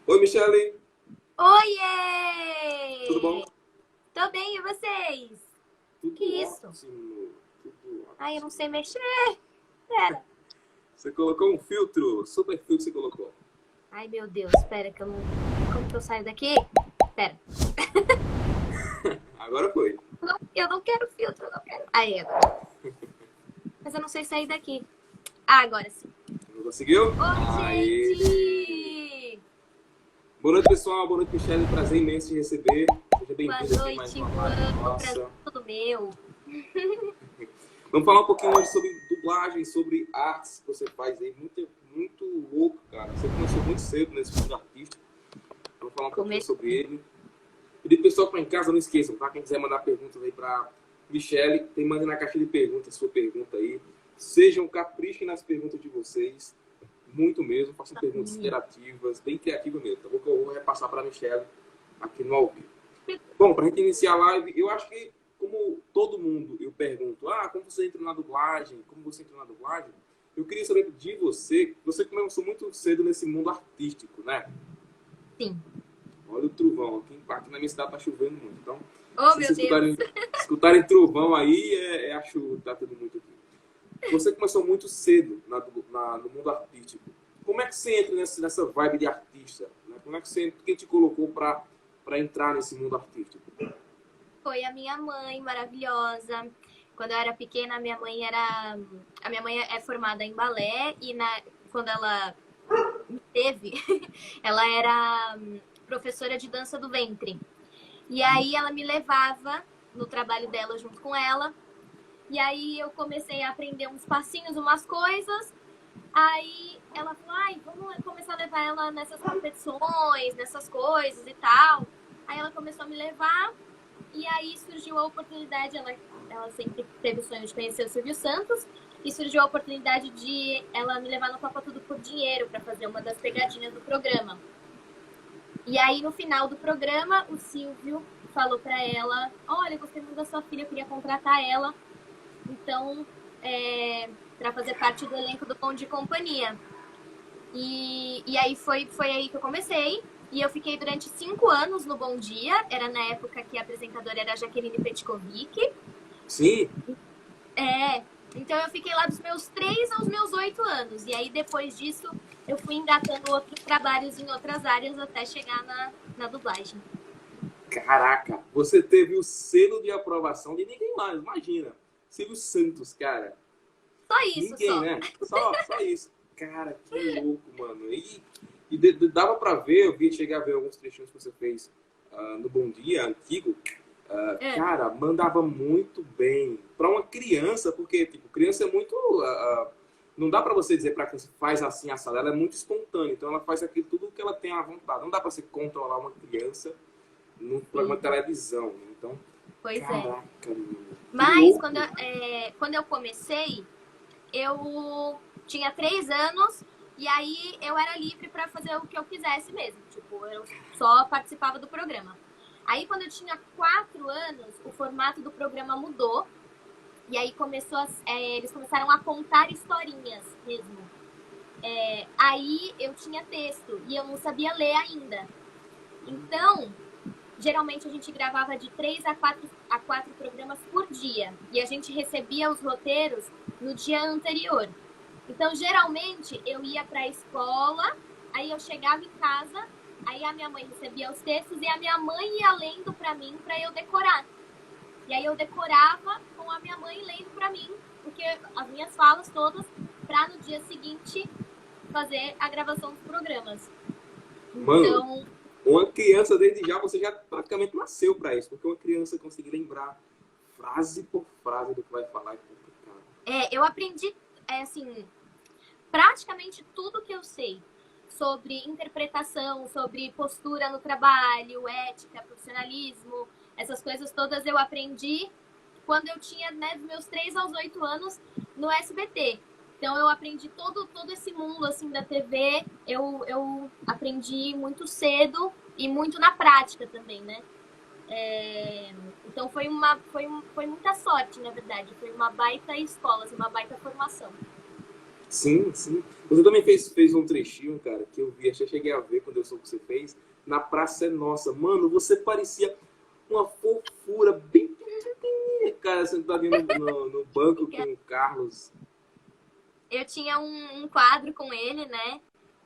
Oi, Michele, tudo bom? Oiê! Tô bem, e vocês? Que Tudo isso? ótimo, tudo Ai, eu não ótimo. sei mexer. Pera. Você colocou um filtro, super filtro você colocou. Ai, meu Deus, pera que eu não... Como que eu saio daqui? Pera. Agora foi. Eu não quero filtro, eu não quero. Aí, agora. Mas eu não sei sair daqui. Ah, agora sim. Não conseguiu? Oi, Aí. gente! Boa noite, pessoal. Boa noite, Michele. Prazer imenso te receber. Seja Boa bem-vindo aqui em mais noite, uma live Juan. O prazer nossa. é todo meu. Vamos falar um pouquinho hoje sobre dublagem, sobre artes que você faz aí. Muito, muito louco, cara. Você começou muito cedo nesse mundo artístico. Vamos falar um pouquinho Come... sobre ele. Pedir pro pessoal que tá em casa, não esqueçam, tá? Quem quiser mandar perguntas aí pra Michele, tem manda na caixa de perguntas, sua pergunta aí. Sejam caprichem nas perguntas de vocês, muito mesmo. Façam perguntas interativas, bem criativas mesmo. Tá bom? Que eu vou repassar pra Michele aqui no ao vivo. Bom, pra gente iniciar a live, eu acho que, como todo mundo, eu pergunto, como você entrou na dublagem? Como você entrou na dublagem? Eu queria saber de você, você começou muito cedo nesse mundo artístico, né? Sim. Olha o trovão, aqui na minha cidade tá chovendo muito. Então, Oh, se meu vocês Deus. escutarem trovão aí, é a chuva que tá tendo muito aqui. Você começou muito cedo no mundo artístico. Como é que você entra nessa vibe de artista? Né? Como é que você, quem te colocou para entrar nesse mundo artístico? Foi a minha mãe maravilhosa. Quando eu era pequena, a minha mãe é formada em balé e quando ela me teve, ela era professora de dança do ventre. E aí ela me levava no trabalho dela junto com ela. E aí eu comecei a aprender uns passinhos, umas coisas. Aí ela falou, ai, vamos começar a levar ela nessas competições, nessas coisas e tal. Aí ela começou a me levar e aí surgiu a oportunidade, ela sempre teve o sonho de conhecer o Silvio Santos, e surgiu a oportunidade de ela me levar no Copa Tudo por Dinheiro para fazer uma das pegadinhas do programa. E aí, no final do programa, o Silvio falou para ela, olha, eu gostei muito da sua filha, eu queria contratar ela, então, para fazer parte do elenco do Bom de Companhia. E aí foi aí que eu comecei. E eu fiquei durante 5 anos no Bom Dia. Era na época que a apresentadora era a Jaqueline Petkovic. Sim. Então eu fiquei lá dos meus 3 aos meus 8 anos. E aí depois disso eu fui engatando outros trabalhos em outras áreas até chegar na dublagem. Caraca, você teve o selo de aprovação de ninguém mais, imagina. Silvio Santos, cara. Só isso, Ninguém, só. né? Só isso. Cara, que louco, mano. E dava pra ver, eu vi chegar a ver alguns trechinhos que você fez no Bom Dia, antigo. É, Cara, mandava muito bem. Pra uma criança, porque, tipo, criança é muito. Não dá pra você dizer pra criança faz assim, assado. Ela é muito espontânea. Então ela faz aquilo tudo que ela tem à vontade. Não dá pra você controlar uma criança num programa sim, de televisão. Né? Então, pois é. caraca, mano. Que Mas louco. quando eu comecei, eu tinha 3 anos e aí eu era livre para fazer o que eu quisesse mesmo. Tipo, eu só participava do programa. Aí quando eu tinha 4 anos, o formato do programa mudou. E aí eles começaram a contar historinhas mesmo. Aí eu tinha texto e eu não sabia ler ainda. Então, geralmente a gente gravava de 3 a 4 programas por dia. E a gente recebia os roteiros no dia anterior. Então, geralmente, eu ia para a escola, aí eu chegava em casa, aí a minha mãe recebia os textos e a minha mãe ia lendo para mim para eu decorar. E aí eu decorava com a minha mãe lendo para mim, porque as minhas falas todas, para no dia seguinte fazer a gravação dos programas. Mano, Então, uma criança, desde já, você já praticamente nasceu pra isso. Porque uma criança conseguir lembrar frase por frase do que vai falar é complicado. eu aprendi, assim, praticamente tudo que eu sei sobre interpretação, sobre postura no trabalho, ética, profissionalismo, essas coisas todas eu aprendi quando eu tinha, né, dos meus 3 aos 8 anos no SBT. Então eu aprendi todo esse mundo assim da TV, eu aprendi muito cedo e muito na prática também, né? Então foi muita sorte, na verdade. Foi uma baita escola, assim, uma baita formação. Sim, sim. Você também fez um trechinho, cara, que eu vi, achei, cheguei a ver quando eu soube que você fez, na Praça é Nossa. Mano, você parecia uma fofura bem pequenininha, cara, sentado no banco com o Carlos. Eu tinha um quadro com ele, né?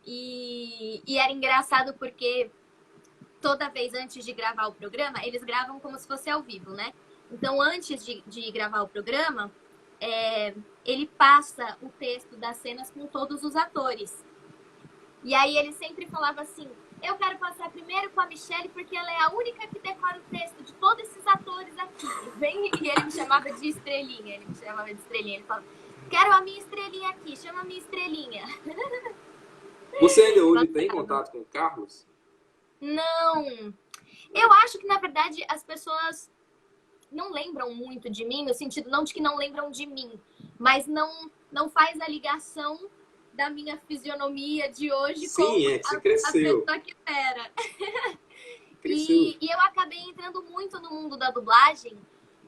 E era engraçado porque toda vez antes de gravar o programa, eles gravam como se fosse ao vivo, né? Então, antes de gravar o programa, ele passa o texto das cenas com todos os atores. E aí ele sempre falava assim, eu quero passar primeiro com a Michelle porque ela é a única que decora o texto de todos esses atores aqui. E ele me chamava de estrelinha, Ele falava, quero a minha estrelinha aqui, chama a minha estrelinha. Você ainda hoje tem contato com o Carlos? Não. Eu acho que, na verdade, as pessoas não lembram muito de mim, no sentido não de que não lembram de mim, mas não faz a ligação da minha fisionomia de hoje Sim, com você cresceu. a pessoa que era. Cresceu. E eu acabei entrando muito no mundo da dublagem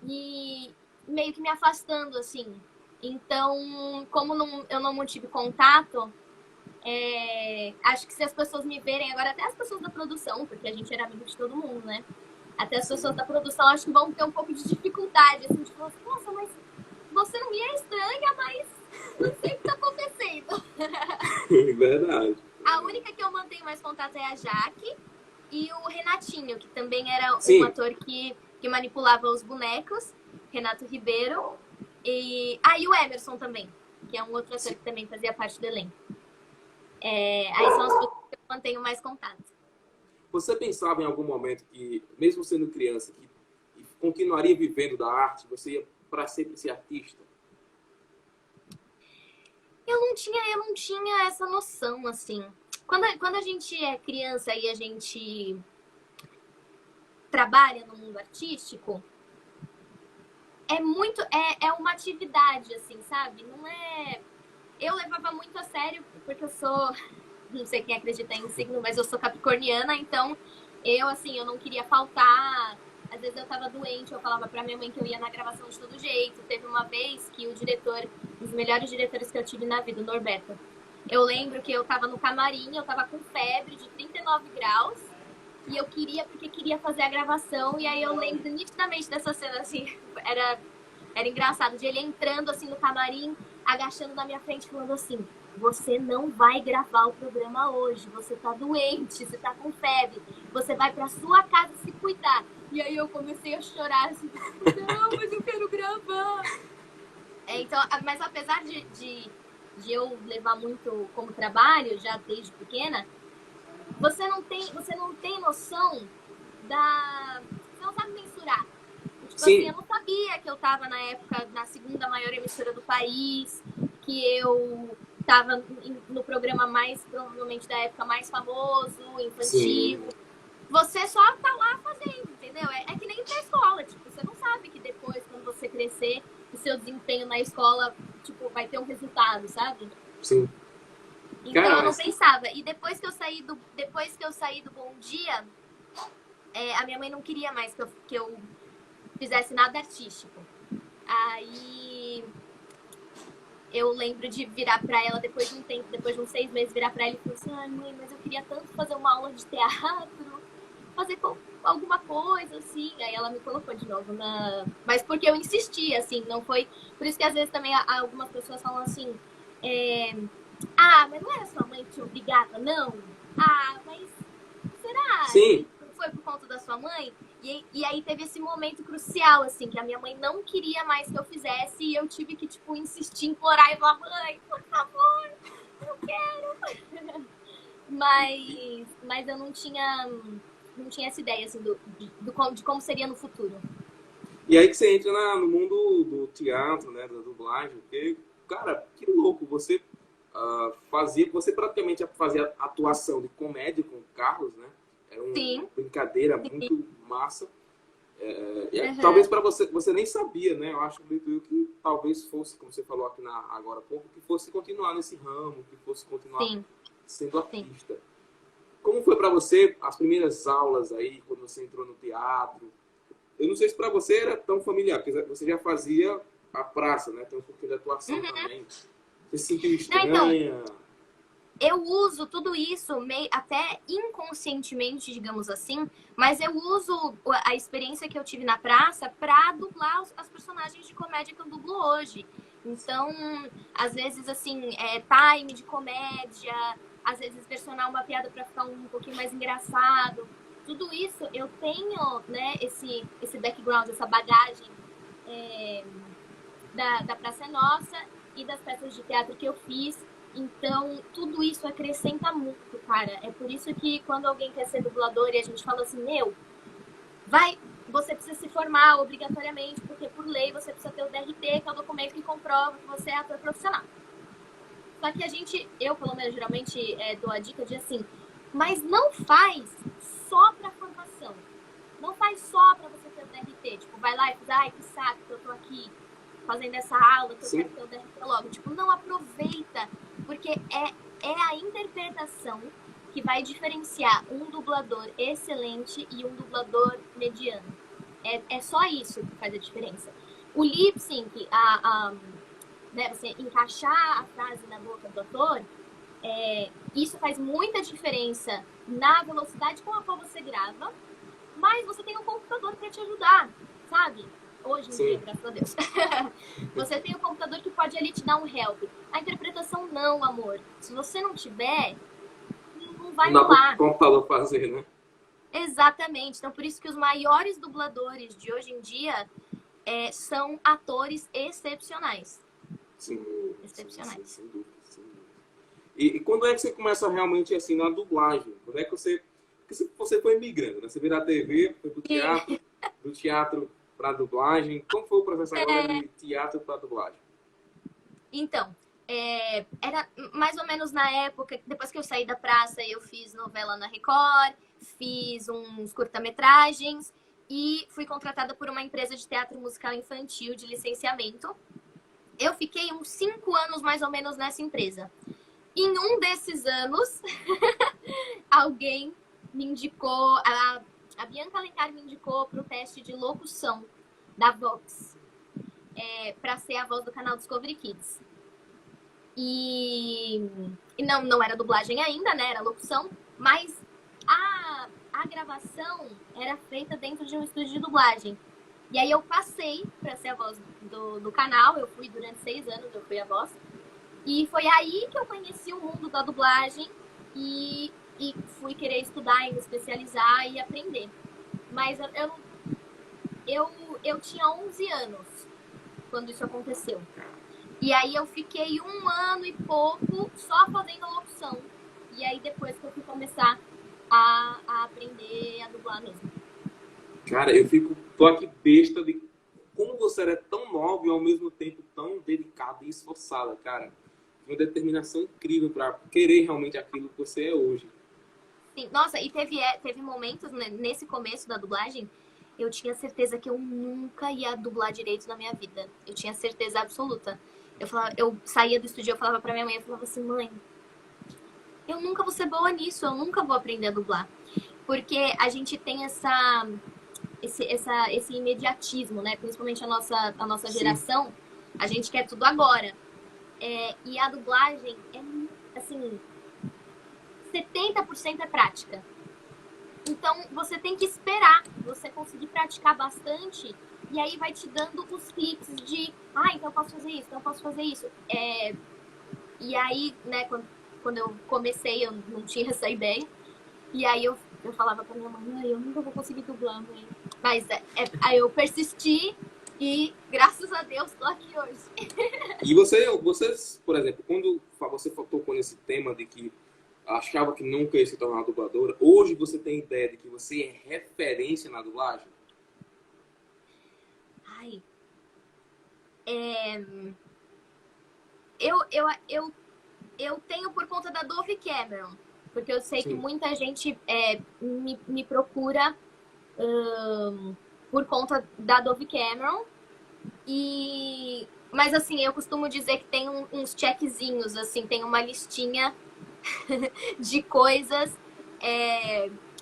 e meio que me afastando, assim. Então, como eu não mantive contato, acho que se as pessoas me verem agora, até as pessoas da produção, porque a gente era amigo de todo mundo, né? Até as pessoas da produção acho que vão ter um pouco de dificuldade, assim, de falar assim, nossa, mas você não me é estranha, mas não sei o que tá acontecendo. Verdade. A única que eu mantenho mais contato é a Jaque e o Renatinho, que também era Sim. um ator que manipulava os bonecos, Renato Ribeiro, e o Emerson também, que é um outro ator que também fazia parte do elenco. Aí são as pessoas que eu mantenho mais contato. Você pensava em algum momento que, mesmo sendo criança, que continuaria vivendo da arte, você ia para sempre ser artista? Eu não tinha essa noção, assim. Quando a gente é criança e a gente trabalha no mundo artístico, é uma atividade, assim, sabe? Não é... Eu levava muito a sério, porque eu sou... Não sei quem acredita em signo, mas eu sou capricorniana, então eu não queria faltar. Às vezes eu tava doente, eu falava pra minha mãe que eu ia na gravação de todo jeito. Teve uma vez que o diretor, um dos melhores diretores que eu tive na vida, o Norberto, eu lembro que eu tava no camarim, eu tava com febre de 39 graus, e eu queria fazer a gravação, e aí eu lembro nitidamente dessa cena, assim, era engraçado, de ele entrando, assim, no camarim, agachando na minha frente, falando assim, você não vai gravar o programa hoje, você tá doente, você tá com febre, você vai pra sua casa se cuidar. E aí eu comecei a chorar, assim, não, mas eu quero gravar. Então, mas apesar de eu levar muito como trabalho, já desde pequena, você não tem noção você não sabe mensurar. Tipo assim, eu não sabia que eu tava na época na segunda maior emissora do país, que eu tava no programa mais, provavelmente, da época mais famoso, infantil. Sim. Você só tá lá fazendo, entendeu? É que nem ir pra escola, tipo, você não sabe que depois, quando você crescer, o seu desempenho na escola, tipo, vai ter um resultado, sabe? Sim. Então eu não pensava. E depois que eu saí do Bom Dia, a minha mãe não queria mais que eu fizesse nada artístico. Aí eu lembro de virar pra ela depois de um tempo, depois de uns 6 meses, virar pra ela e falar assim, ai mãe, mas eu queria tanto fazer uma aula de teatro, fazer alguma coisa, assim. Aí ela me colocou de novo Mas porque eu insisti, assim, não foi... Por isso que às vezes também algumas pessoas falam assim, mas não era sua mãe que te obrigava, não? Mas será? Sim. Que foi por conta da sua mãe? E aí teve esse momento crucial, assim, que a minha mãe não queria mais que eu fizesse e eu tive que, tipo, insistir, implorar e falar, mãe, por favor, eu quero. Mas eu não tinha essa ideia, assim, de como seria no futuro. E aí que você entra no mundo do teatro, né, da dublagem, porque, cara, que louco, você você praticamente fazia atuação de comédia com o Carlos, né? Era uma brincadeira muito massa. Talvez para você nem sabia, né? Eu acho que talvez fosse, como você falou aqui agora há pouco, que fosse continuar nesse ramo, que fosse continuar sendo artista. Como foi para você as primeiras aulas aí, quando você entrou no teatro? Eu não sei se para você era tão familiar, porque você já fazia a praça, né? Tem um pouquinho de atuação também. Você se sentiu Não, então, estranha? eu uso tudo isso meio, até inconscientemente, digamos assim, mas eu uso a experiência que eu tive na praça para dublar as personagens de comédia que eu dublo hoje. Então, às vezes, assim, time de comédia, às vezes versionar uma piada para ficar um pouquinho mais engraçado. Tudo isso eu tenho, né, esse background, essa bagagem da Praça é Nossa e das peças de teatro que eu fiz. Então, tudo isso acrescenta muito, cara. É por isso que quando alguém quer ser dublador e a gente fala assim, você precisa se formar obrigatoriamente, porque por lei você precisa ter o DRT, que é o documento que comprova que você é ator profissional. Só que eu pelo menos geralmente dou a dica de assim, mas não faz só pra formação. Não faz só pra você ter o DRT. Tipo, vai lá e faz, ai, que saco que eu tô aqui fazendo essa aula, que eu quero ter o DRT logo. Tipo, não aproveita, porque é a interpretação que vai diferenciar um dublador excelente e um dublador mediano. É só isso que faz a diferença. O lip sync, né, você encaixar a frase na boca do ator, isso faz muita diferença na velocidade com a qual você grava, mas você tem um computador para te ajudar, sabe? Hoje em dia, graças a Deus. Você tem um computador que pode ali te dar um help. A interpretação não, amor. Se você não tiver, não vai Não dá rolar. pro computador fazer, né? Exatamente. Então, por isso que os maiores dubladores de hoje em dia são atores excepcionais. Sim. Excepcionais. Sem dúvida, sem dúvida. E quando é que você começa realmente assim na dublagem? Quando é que você... Porque você foi migrando, né? Você veio da TV, foi pro teatro, do teatro para dublagem. Como foi o processo agora de teatro para dublagem? Então, era mais ou menos na época, depois que eu saí da praça, eu fiz novela na Record, fiz uns curta-metragens e fui contratada por uma empresa de teatro musical infantil de licenciamento. Eu fiquei uns 5 anos mais ou menos nessa empresa. Em um desses anos, alguém me indicou, a Bianca Alencar me indicou para o teste de locução da Vox, para ser a voz do canal Discovery Kids. E não era dublagem ainda, né? Era locução, mas a gravação era feita dentro de um estúdio de dublagem. E aí eu passei para ser a voz do canal, eu fui durante 6 anos, eu fui a voz. E foi aí que eu conheci o mundo da dublagem e fui querer estudar e me especializar e aprender. Mas eu tinha 11 anos quando isso aconteceu. E aí eu fiquei 1 ano e pouco só fazendo locução. E aí depois que eu fui começar a aprender a dublar mesmo. Cara, tô aqui besta de como você era tão nova e ao mesmo tempo tão dedicada e esforçada, cara. Uma determinação incrível para querer realmente aquilo que você é hoje. Sim, nossa, e teve momentos, né, nesse começo da dublagem, eu tinha certeza que eu nunca ia dublar direito na minha vida. Eu tinha certeza absoluta. Eu saía do estúdio, eu falava pra minha mãe, eu falava assim, mãe, eu nunca vou ser boa nisso, eu nunca vou aprender a dublar. Porque a gente tem esse imediatismo, né? Principalmente a nossa geração, a gente quer tudo agora. E a dublagem é, assim, 70% é prática. Então, você tem que esperar você conseguir praticar bastante e aí vai te dando os cliques de então eu posso fazer isso, então eu posso fazer isso. E aí, né, quando eu comecei, eu não tinha essa ideia. E aí eu falava pra minha mãe, eu nunca vou conseguir dublar, mãe. Mas aí eu persisti e, graças a Deus, tô aqui hoje. E você, por exemplo, quando você tocou nesse tema de que achava que nunca ia se tornar dubladora, hoje você tem ideia de que você é referência na dublagem? Ai. Eu tenho por conta da Dove Cameron. Porque eu sei que muita gente me procura por conta da Dove Cameron. Mas assim, eu costumo dizer que tem uns checkzinhos, assim, tem uma listinha de coisas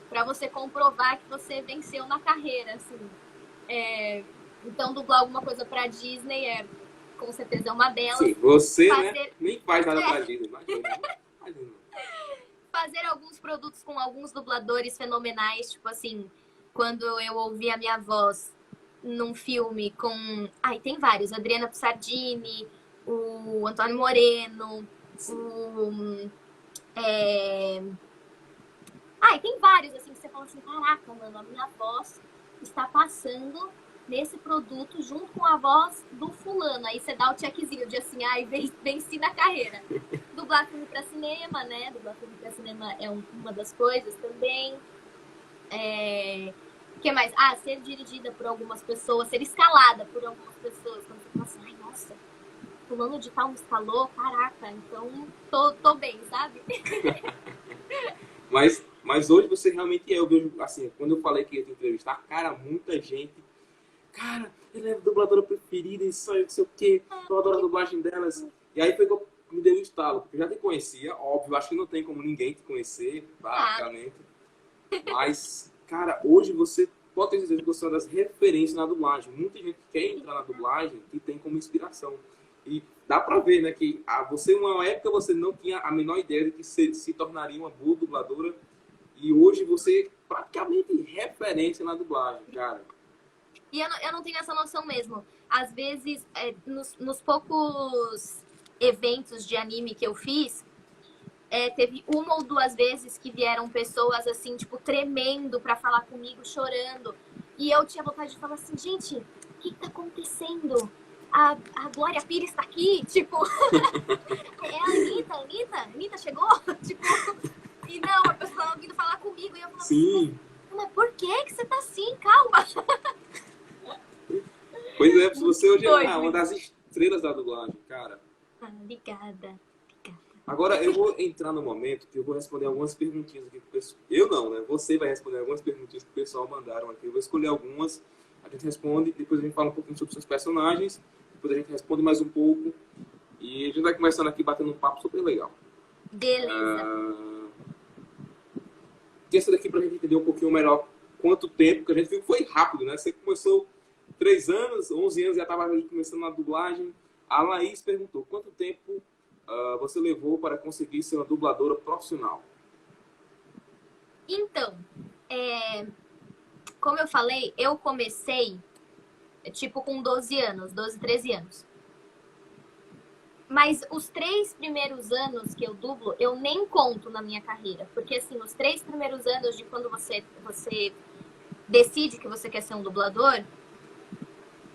para você comprovar que você venceu na carreira, assim. Então, dublar alguma coisa pra Disney com certeza é uma delas. Sim, você, fazer... né, nem faz nada pra Disney. Imagina. Fazer alguns produtos com alguns dubladores fenomenais, tipo assim, quando eu ouvi a minha voz num filme com... Ai, tem vários. Adriana Pissardini, o Antônio Moreno, o... Ai, tem vários, assim, que você fala assim, caraca, mano, a minha voz está passando nesse produto junto com a voz do fulano. Aí você dá o checkzinho de assim, ai, venci na carreira. Dublar filme pra cinema, né? Dublar filme pra cinema é uma das coisas também. O que mais? Ah, ser dirigida por algumas pessoas, ser escalada por algumas pessoas. Quando você fala assim, ai, nossa, fulano de tal me escalou, caraca, então tô bem, sabe? Mas hoje você realmente é. Eu vejo, assim, quando eu falei que ia te entrevistar, cara, muita gente. Cara, ele é a dubladora preferida e só eu não sei o quê. Eu adoro a dublagem delas. E aí foi que me deu um estalo, porque eu já te conhecia, óbvio, acho que não tem como ninguém te conhecer, basicamente. Mas, cara, hoje você pode ter certeza que você é uma das referências na dublagem. Muita gente quer entrar na dublagem que tem como inspiração. E dá pra ver, né, que você, uma época, você não tinha a menor ideia de que se tornaria uma boa dubladora. E hoje você é praticamente referência na dublagem, cara. E eu não tenho essa noção mesmo. Às vezes, nos poucos eventos de anime que eu fiz, teve uma ou duas vezes que vieram pessoas, assim, tipo, tremendo pra falar comigo, chorando. E eu tinha vontade de falar assim, gente, o que tá acontecendo? A Glória Pires tá aqui? Tipo, é a Anitta chegou? Tipo, e não, a pessoa tava vindo falar comigo. E eu falava assim, mas por que você tá assim? Calma. Pois é, você hoje é uma das estrelas da dublagem, cara. Obrigada. Agora eu vou entrar no momento que eu vou responder algumas perguntinhas aqui pro pessoal. Eu não, né? Você vai responder algumas perguntinhas que o pessoal mandaram aqui. Eu vou escolher algumas, a gente responde, depois a gente fala um pouquinho sobre seus personagens, depois a gente responde mais um pouco. E a gente vai começando aqui batendo um papo super legal. Beleza. Essa daqui pra gente entender um pouquinho melhor quanto tempo, que a gente viu que foi rápido, né? Você começou 3 anos, 11 anos, já estava começando na dublagem. A Laís perguntou, quanto tempo você levou para conseguir ser uma dubladora profissional? Então, como eu falei, eu comecei tipo com 12 anos, 12, 13 anos. Mas os 3 primeiros anos que eu dublo, eu nem conto na minha carreira. Porque, assim, os 3 primeiros anos de quando você decide que você quer ser um dublador,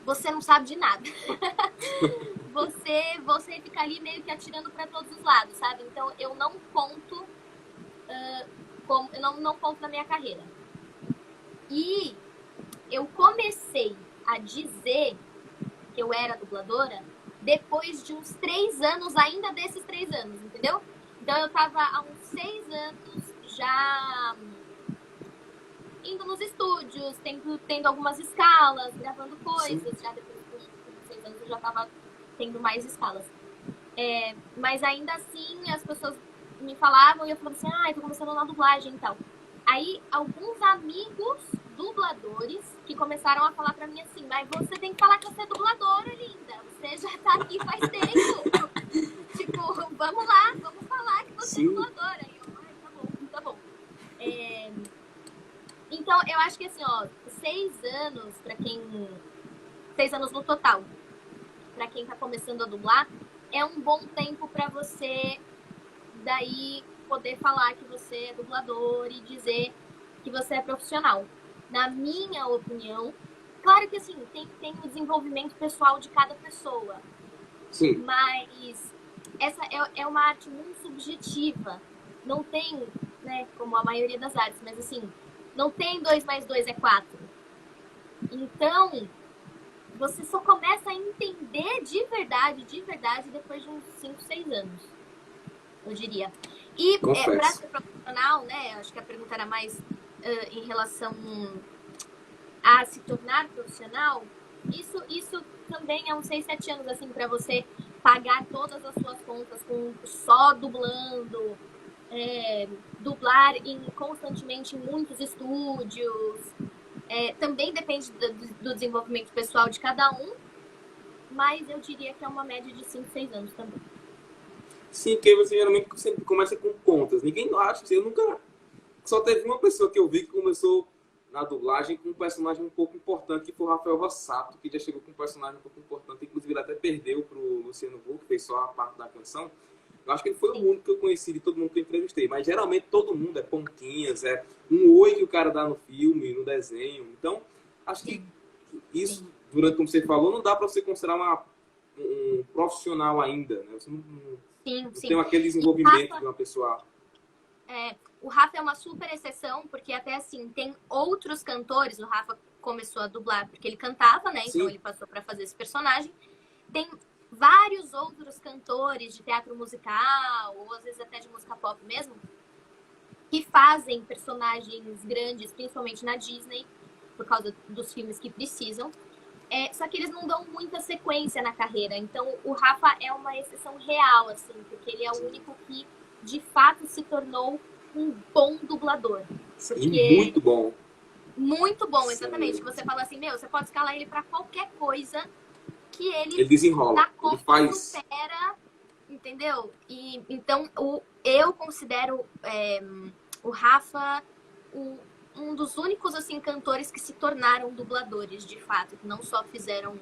você não sabe de nada. você fica ali meio que atirando para todos os lados, sabe? Então, eu não conto, eu não conto na minha carreira. E eu comecei a dizer que eu era dubladora depois de uns 3 anos, ainda desses 3 anos, entendeu? Então eu tava há uns 6 anos já indo nos estúdios, tendo algumas escalas, gravando coisas. Sim. Já depois de 6 anos eu já tava tendo mais escalas. Mas ainda assim as pessoas me falavam e eu falava assim, eu tô começando na dublagem e tal. Aí alguns amigos dubladores que começaram a falar pra mim assim, mas você tem que falar que você é dubladora, linda. Você já tá aqui faz tempo. Tipo, vamos lá, vamos falar que você é dubladora. E eu, tá bom. Então, eu acho que assim, 6 anos pra quem... 6 anos no total. Pra quem tá começando a dublar, é um bom tempo pra você daí poder falar que você é dublador e dizer que você é profissional. Na minha opinião, claro que assim, tem o desenvolvimento pessoal de cada pessoa. Sim. Mas essa é uma arte muito subjetiva. Não tem, né, como a maioria das artes, mas assim, não tem 2 mais 2 é 4. Então, você só começa a entender de verdade, depois de uns 5, 6 anos, eu diria. E para ser profissional, né, acho que a pergunta era mais em relação a se tornar profissional, isso também é uns 6, 7 anos, assim, para você pagar todas as suas contas com só dublando, dublar constantemente em muitos estúdios. Também depende do desenvolvimento pessoal de cada um, mas eu diria que é uma média de 5, 6 anos também. Sim, porque você geralmente sempre começa com pontas. Ninguém acha, assim, eu nunca... Só teve uma pessoa que eu vi que começou na dublagem com um personagem um pouco importante, que foi o Rafael Rossato, que já chegou com um personagem um pouco importante, inclusive ele até perdeu para o Luciano Huck, que fez só a parte da canção. Eu acho que ele foi o único que eu conheci de todo mundo que eu entrevistei. Mas geralmente todo mundo é pontinhas, é um oi que o cara dá no filme, no desenho. Então, acho que isso, durante como você falou, não dá para você considerar um profissional ainda, né? Você não tem aquele desenvolvimento de uma pessoa... O Rafa é uma super exceção, porque até assim, tem outros cantores, o Rafa começou a dublar porque ele cantava, né? Então ele passou para fazer esse personagem. Tem vários outros cantores de teatro musical, ou às vezes até de música pop mesmo, que fazem personagens grandes, principalmente na Disney, por causa dos filmes que precisam. Só que eles não dão muita sequência na carreira. Então o Rafa é uma exceção real, assim, porque ele é o único que de fato se tornou um bom dublador. Porque... muito bom. Muito bom, exatamente. Você fala assim, você pode escalar ele pra qualquer coisa que ele desenrola, ele faz... supera, entendeu? E então eu considero o Rafa um dos únicos assim cantores que se tornaram dubladores, de fato, que não só fizeram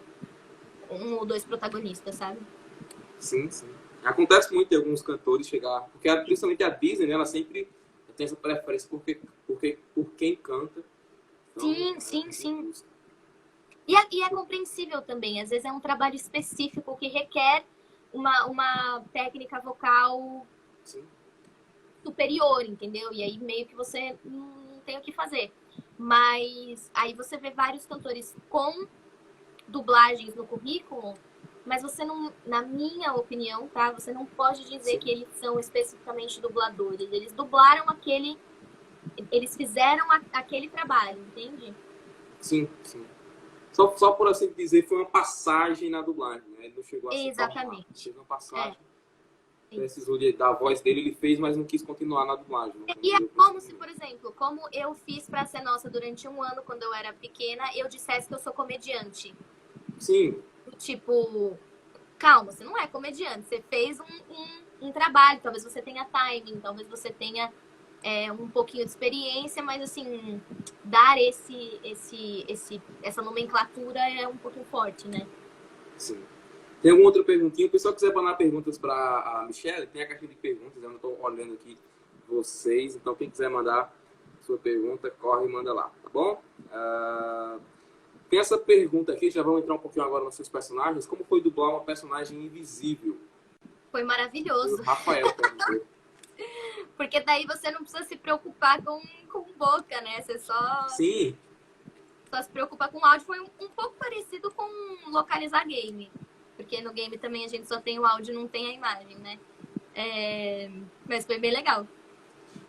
um ou dois protagonistas, sabe? Sim, sim. Acontece muito de alguns cantores chegar, porque principalmente a Disney, né, ela sempre tem essa preferência por quem canta. Então, sim. E é compreensível também. Às vezes é um trabalho específico que requer uma técnica vocal superior, entendeu? E aí meio que você não tem o que fazer. Mas aí você vê vários cantores com dublagens no currículo, mas você não, na minha opinião, tá? Você não pode dizer que eles são especificamente dubladores. Eles dublaram eles fizeram aquele trabalho, entende? Sim. Só por assim dizer, foi uma passagem na dublagem, né? Ele não chegou a se formar. Chegou uma passagem. Precisou da voz dele, ele fez, mas não quis continuar na dublagem. E é como se, por exemplo, como eu fiz pra Ser Nossa durante 1 ano, quando eu era pequena, eu dissesse que eu sou comediante. Sim. Tipo, calma, você não é comediante, você fez um trabalho, talvez você tenha timing, talvez você tenha um pouquinho de experiência, mas assim, dar essa nomenclatura é um pouquinho forte, né? Sim. Tem alguma outra perguntinha? O pessoal quiser mandar perguntas para a Michelle, tem a caixinha de perguntas, eu não estou olhando aqui vocês, então quem quiser mandar sua pergunta, corre e manda lá, tá bom? Tem essa pergunta aqui, já vamos entrar um pouquinho agora nos seus personagens. Como foi dublar uma personagem invisível? Foi maravilhoso. O Rafael perguntou. Porque daí você não precisa se preocupar com boca, né? Você só se preocupa com áudio. Foi um pouco parecido com localizar game. Porque no game também a gente só tem o áudio e não tem a imagem, né? Mas foi bem legal.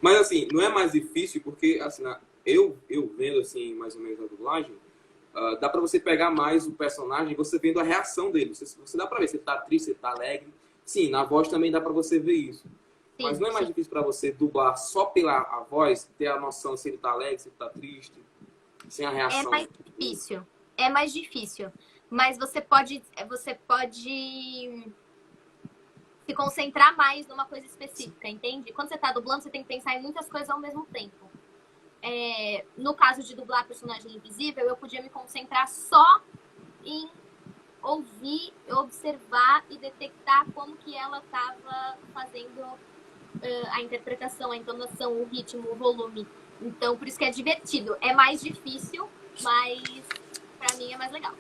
Mas assim, não é mais difícil porque assim, eu vendo assim mais ou menos a dublagem, dá pra você pegar mais o personagem você vendo a reação dele. Você dá pra ver se ele tá triste, se ele tá alegre. Sim, na voz também dá pra você ver isso. Sim, mas não é mais difícil pra você dublar só pela a voz, ter a noção se ele tá alegre, se ele tá triste, sem a reação? É mais difícil. Mas você pode se concentrar mais numa coisa específica, entende? Quando você tá dublando, você tem que pensar em muitas coisas ao mesmo tempo. No caso de dublar personagem invisível, eu podia me concentrar só em ouvir, observar e detectar como que ela estava fazendo a interpretação, a entonação, o ritmo, o volume. Então, por isso que é divertido. É mais difícil, mas pra mim é mais legal.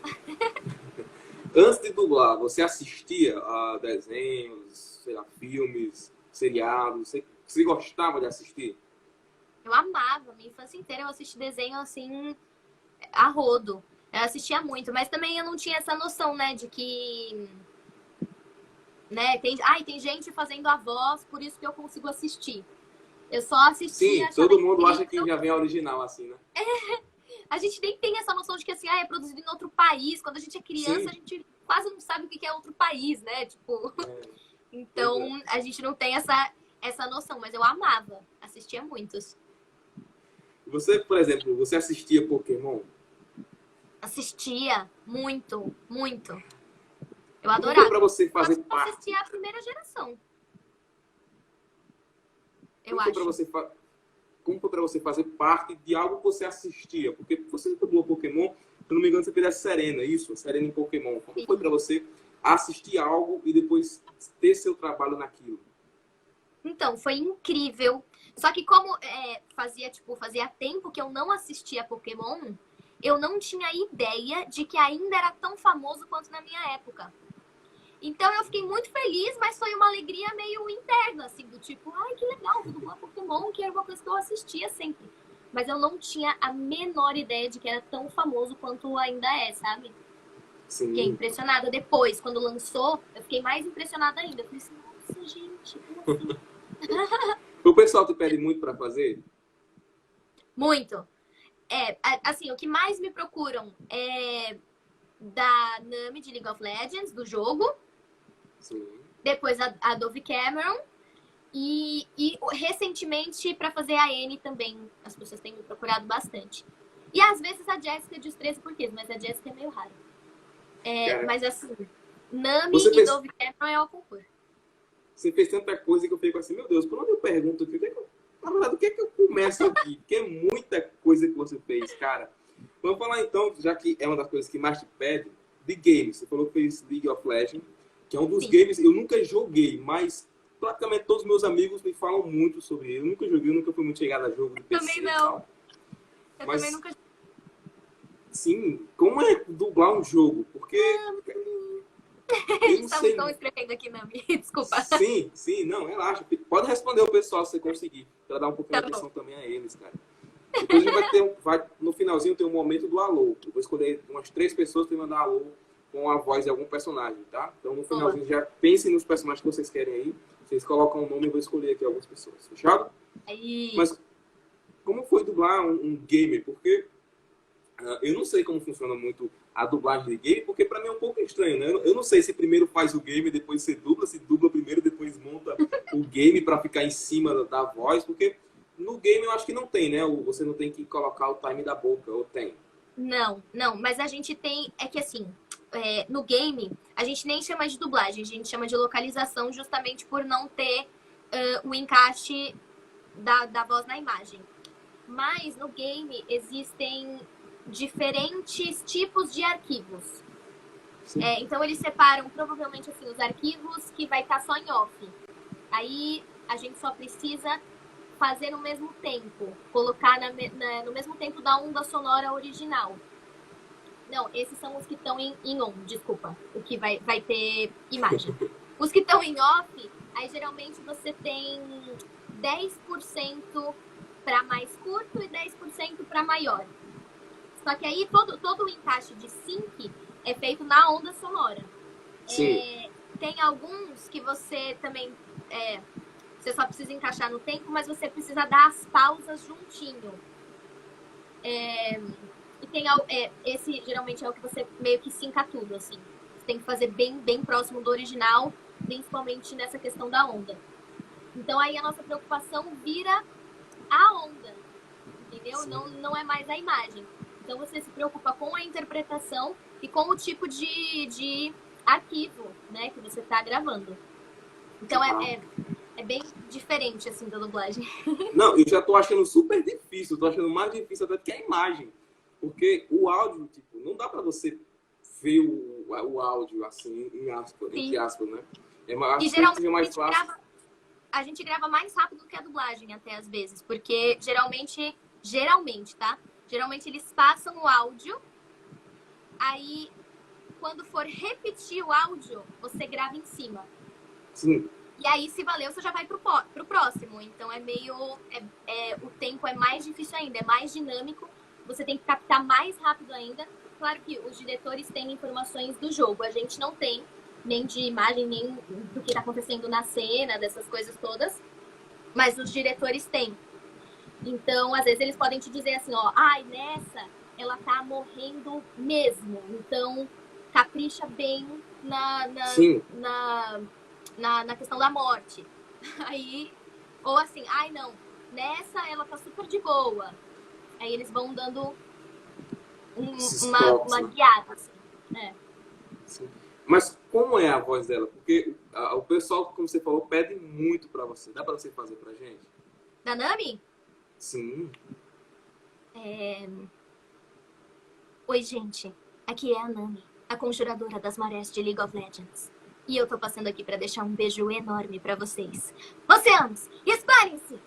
Antes de dublar, você assistia a desenhos, sei lá, filmes, seriados? Você gostava de assistir? Eu amava, minha infância inteira eu assisti desenho assim, a rodo. Eu assistia muito, mas também eu não tinha essa noção, né, de que... Né, tem gente fazendo a voz, por isso que eu consigo assistir. Eu só assistia... Sim, todo mundo acha que já vem a original assim, né? A gente nem tem essa noção de que assim, é produzido em outro país. Quando a gente é criança, sim, a gente quase não sabe o que é outro país, né? Tipo... Então, a gente não tem essa noção, mas eu amava. Assistia muitos. Você, por exemplo, você assistia Pokémon? Assistia muito, muito. Eu Como foi adorava. pra você fazer Eu parte? assistia a primeira geração. Eu Como foi pra acho. você como foi pra você fazer parte de algo que você assistia? Porque você dublou Pokémon, se eu não me engano, você fez a Serena, isso? A Serena em Pokémon. Como Sim. foi pra você assistir algo e depois ter seu trabalho naquilo? Então, foi incrível. Só que como fazia tempo que eu não assistia Pokémon, eu não tinha ideia de que ainda era tão famoso quanto na minha época. Então eu fiquei muito feliz, mas foi uma alegria meio interna, assim, do tipo, ai, que legal, vou dublar Pokémon, que era uma coisa que eu assistia sempre. Mas eu não tinha a menor ideia de que era tão famoso quanto ainda é, sabe? Fiquei Sim. impressionada. Depois, quando lançou, eu fiquei mais impressionada ainda. Eu falei assim, nossa, gente, como assim? O pessoal te pede muito pra fazer? Muito. Assim, o que mais me procuram é da Nami de League of Legends, do jogo. Sim. Depois a Dove Cameron. E recentemente, pra fazer a Anne também, as pessoas têm me procurado bastante. E às vezes a Jéssica de Os 13 Porquês, mas a Jéssica é meio raro. Mas assim, Nami Você e fez- Dove Cameron é o concurso. Você fez tanta coisa que eu fico assim, meu Deus, por onde eu pergunto aqui? Na verdade, o que é que eu começo aqui? Porque é muita coisa que você fez, cara. Vamos falar então, já que é uma das coisas que mais te pede, de games. Você falou que fez League of Legends, que é um dos Sim. games, eu nunca joguei, mas praticamente todos os meus amigos me falam muito sobre ele. Eu nunca joguei, eu nunca fui muito chegado a jogo de PC Também e não. tal. Eu Mas- também nunca. Sim, como é dublar um jogo? Porque eu não sei. Estão escrevendo aqui, Nami. Desculpa. Sim, não, relaxa. Pode responder o pessoal se você conseguir, para dar um pouquinho Tá de bom. atenção também a eles, cara. Depois a gente no finalzinho tem um momento do alô. Eu vou escolher umas 3 pessoas para mandar alô com a voz de algum personagem, tá? Então no finalzinho já pensem nos personagens que vocês querem aí. Vocês colocam o nome e eu vou escolher aqui algumas pessoas. Fechado? Aí, Mas como foi dublar um gamer? Porque eu não sei como funciona muito a dublagem de game, porque pra mim é um pouco estranho, né? Eu não sei se primeiro faz o game, depois você dubla, se dubla primeiro, depois monta o game pra ficar em cima da voz, porque no game eu acho que não tem, né? Você não tem que colocar o time da boca, ou tem? não, mas a gente tem. É que assim, no game, a gente nem chama de dublagem, a gente chama de localização, justamente por não ter o encaixe da voz na imagem. Mas no game existem diferentes tipos de arquivos. Então eles separam provavelmente assim, os arquivos que vai estar só em off. Aí a gente só precisa fazer no mesmo tempo, colocar no mesmo tempo da onda sonora original. Não, esses são os que estão em on, desculpa, o que vai ter imagem. Os que estão em off, aí geralmente você tem 10% para mais curto e 10% para maior. Só que aí todo o encaixe de sync é feito na onda sonora. Sim. Tem alguns que você também você só precisa encaixar no tempo, mas você precisa dar as pausas juntinho. E tem esse geralmente é o que você meio que synca tudo, assim. Você tem que fazer bem próximo do original, principalmente nessa questão da onda. Então aí a nossa preocupação vira a onda, entendeu? Não é mais a imagem. Então você se preocupa com a interpretação e com o tipo de arquivo, né, que você está gravando. Então é bem diferente, assim, da dublagem. Não, eu já tô achando super difícil, tô achando mais difícil até do que a imagem. Porque o áudio, tipo, não dá pra você ver o áudio, assim, entre aspas, né? E geralmente a gente grava mais rápido do que a dublagem, até às vezes. Porque geralmente, tá? Geralmente eles passam o áudio, aí quando for repetir o áudio, você grava em cima. Sim. E aí, se valeu, você já vai pro próximo. Então é meio. O tempo é mais difícil ainda, é mais dinâmico. Você tem que captar mais rápido ainda. Claro que os diretores têm informações do jogo. A gente não tem, nem de imagem, nem do que tá acontecendo na cena, dessas coisas todas. Mas os diretores têm. Então, às vezes, eles podem te dizer assim, ó, nessa ela tá morrendo mesmo. Então, capricha bem na questão da morte. Aí, ou assim, não, nessa ela tá super de boa. Aí eles vão dando uma guiada, assim. Sim. Mas como é a voz dela? Porque o pessoal, como você falou, pede muito pra você. Dá pra você fazer pra gente? Da Nami? Sim. Oi, gente. Aqui é a Nami, a conjuradora das marés de League of Legends. E eu tô passando aqui pra deixar um beijo enorme pra vocês. Oceanos, espalhem-se!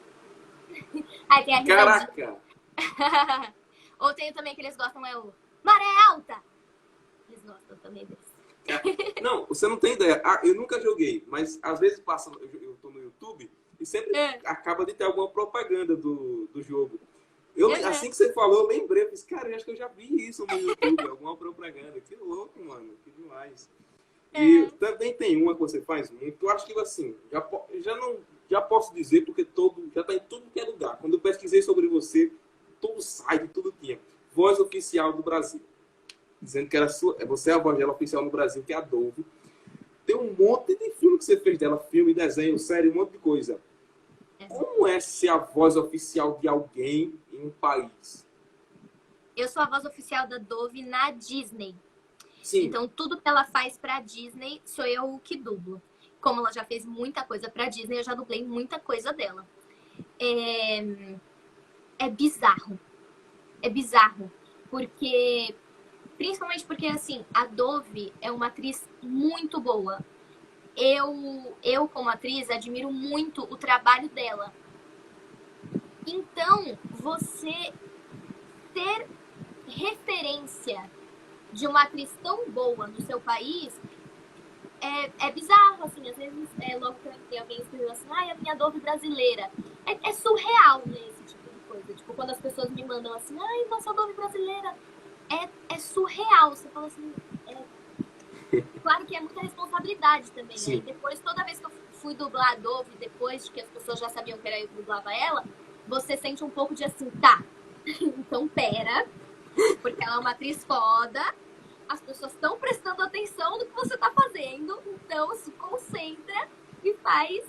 Aí tem a risadinha. Caraca! Ou tem também que eles gostam, é o Maré Alta! Eles gostam também desse. Não, você não tem ideia. Eu nunca joguei, mas às vezes passa, eu tô no YouTube e sempre acaba de ter alguma propaganda do jogo. Assim que você falou, eu lembrei, eu disse, cara, eu acho que eu já vi isso no YouTube, alguma propaganda. Que louco, mano, que demais. E também tem uma que você faz muito, eu acho que assim, já posso dizer, porque já tá em tudo que é lugar. Quando eu pesquisei sobre você, todo site, tudo tinha. Voz oficial do Brasil. Dizendo que você é a voz dela oficial no Brasil, que é a Dove. Tem um monte de filme que você fez dela, filme, desenho, série, um monte de coisa. Como é ser a voz oficial de alguém em um país? Eu sou a voz oficial da Dove na Disney. Sim. Então, tudo que ela faz pra Disney, sou eu que dublo. Como ela já fez muita coisa pra Disney, eu já dublei muita coisa dela. É bizarro. É bizarro. Principalmente porque, assim, a Dove é uma atriz muito boa. Eu, como atriz, admiro muito o trabalho dela. Então, você ter referência de uma atriz tão boa no seu país é bizarro, assim. Às vezes, logo que tem alguém escreveu assim, a minha Dove brasileira. É surreal, né, esse tipo de coisa. Tipo, quando as pessoas me mandam assim, nossa Dove brasileira. É surreal. Você fala assim, claro que é muita responsabilidade também, né? E depois, toda vez que eu fui dublar a Dove, depois que as pessoas já sabiam que era eu que dublava ela, você sente um pouco de assim, tá, então pera, porque ela é uma atriz foda, as pessoas estão prestando atenção no que você tá fazendo, então se concentra e faz